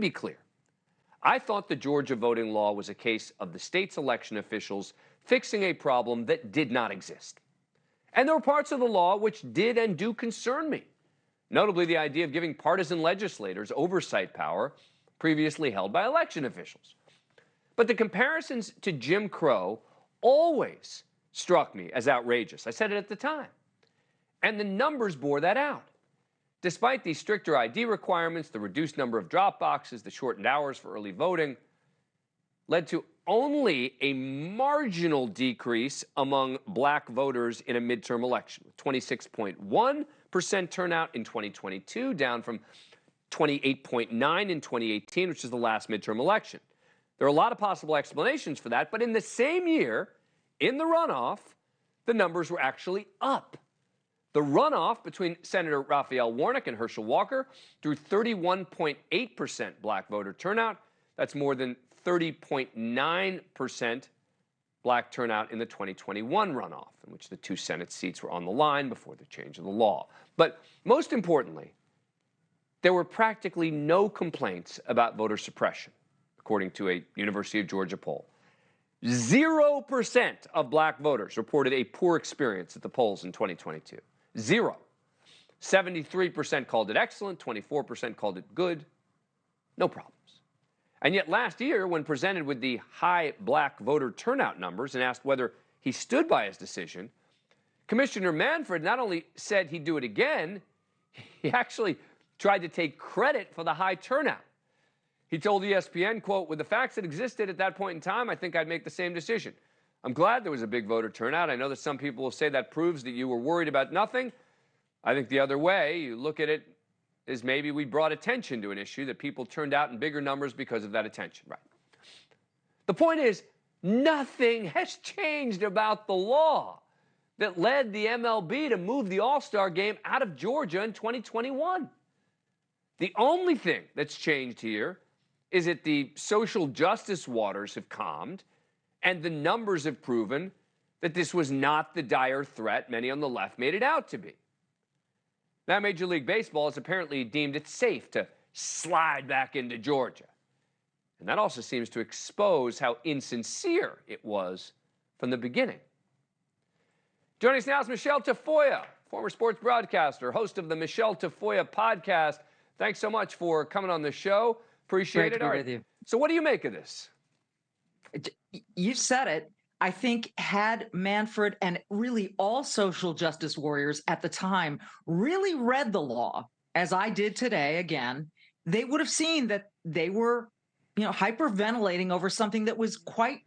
be clear. I thought the Georgia voting law was a case of the state's election officials fixing a problem that did not exist. And there were parts of the law which did and do concern me, notably the idea of giving partisan legislators oversight power previously held by election officials. But the comparisons to Jim Crow always struck me as outrageous. I said it at the time. And the numbers bore that out. Despite the stricter ID requirements, the reduced number of drop boxes, the shortened hours for early voting led to only a marginal decrease among black voters in a midterm election, with 26.1% turnout in 2022, down from 28.9% in 2018, which is the last midterm election. There are a lot of possible explanations for that, but in the same year, in the runoff, the numbers were actually up. The runoff between Senator Raphael Warnock and Herschel Walker drew 31.8% black voter turnout. That's more than 30.9% black turnout in the 2021 runoff, in which the 2 Senate seats were on the line before the change of the law. But most importantly, there were practically no complaints about voter suppression, according to a University of Georgia poll. 0% of black voters reported a poor experience at the polls in 2022. 0. 73% called it excellent, 24% called it good. No problems. And yet last year, when presented with the high black voter turnout numbers and asked whether he stood by his decision, Commissioner Manfred not only said he'd do it again, he actually tried to take credit for the high turnout. He told ESPN, quote, "With the facts that existed at that point in time, I think I'd make the same decision. I'm glad there was a big voter turnout. I know that some people will say that proves that you were worried about nothing. I think the other way, you look at it, is maybe we brought attention to an issue that people turned out in bigger numbers because of that attention." Right. The point is, nothing has changed about the law that led the MLB to move the All-Star game out of Georgia in 2021. The only thing that's changed here is that the social justice waters have calmed, and the numbers have proven that this was not the dire threat many on the left made it out to be. Now, Major League Baseball has apparently deemed it safe to slide back into Georgia. And that also seems to expose how insincere it was from the beginning. Joining us now is Michele Tafoya, former sports broadcaster, host of the Michele Tafoya podcast. Thanks so much for coming on the show. Appreciate it. Great to be with you. So what do you make of this? You said it. I think had Manfred and really all social justice warriors at the time really read the law, as I did today again, they would have seen that they were, hyperventilating over something that was quite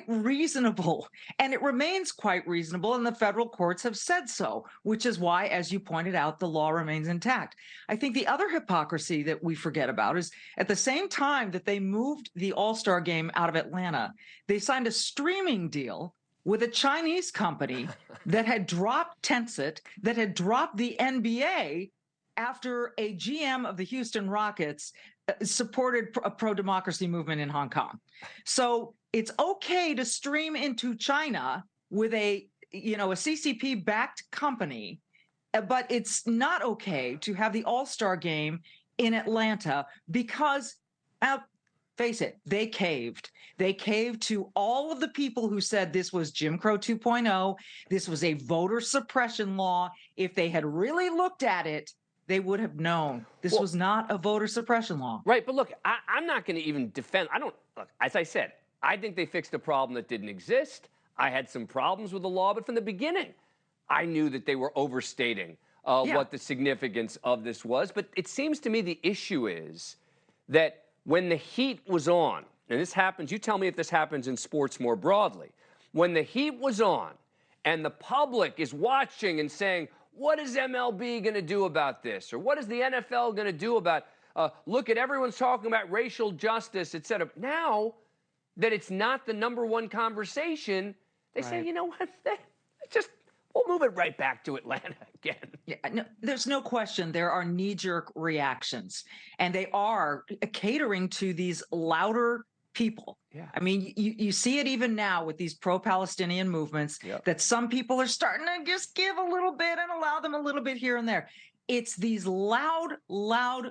reasonable. And it remains quite reasonable, and the federal courts have said so, which is why, as you pointed out, the law remains intact. I think the other hypocrisy that we forget about is at the same time that they moved the All-Star game out of Atlanta, they signed a streaming deal with a Chinese company that had dropped Tencent, that had dropped the NBA after a GM of the Houston Rockets supported a pro-democracy movement in Hong Kong. So it's okay to stream into China with a CCP-backed company, but it's not okay to have the All-Star game in Atlanta because, face it, they caved. They caved to all of the people who said this was Jim Crow 2.0, this was a voter suppression law. If they had really looked at it, they would have known this was not a voter suppression law. Right, but look, I'm not going to even defend. Look, as I said, I think they fixed a problem that didn't exist. I had some problems with the law, but from the beginning, I knew that they were overstating what the significance of this was. But it seems to me the issue is that when the heat was on, and this happens, you tell me if this happens in sports more broadly, when the heat was on and the public is watching and saying, what is MLB going to do about this? Or what is the NFL going to do about, look at everyone's talking about racial justice, et cetera. Now that it's not the number one conversation, they say, you know what, we'll move it right back to Atlanta again. Yeah, no, there's no question there are knee-jerk reactions, and they are catering to these louder people. Yeah. I mean, you see it even now with these pro-Palestinian movements that some people are starting to just give a little bit and allow them a little bit here and there. It's these loud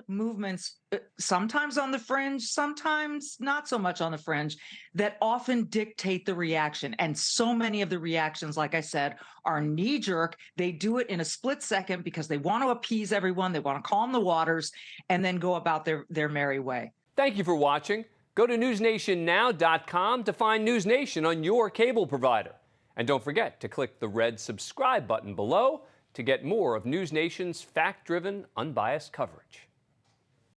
movements, sometimes on the fringe, sometimes not so much on the fringe, that often dictate the reaction. And so many of the reactions, like I said, are knee jerk. They do it in a split second because they want to appease everyone, they want to calm the waters, and then go about their merry way. Thank you for watching. Go to newsnationnow.com to find NewsNation on your cable provider. And don't forget to click the red subscribe button below to get more of NewsNation's fact-driven, unbiased coverage.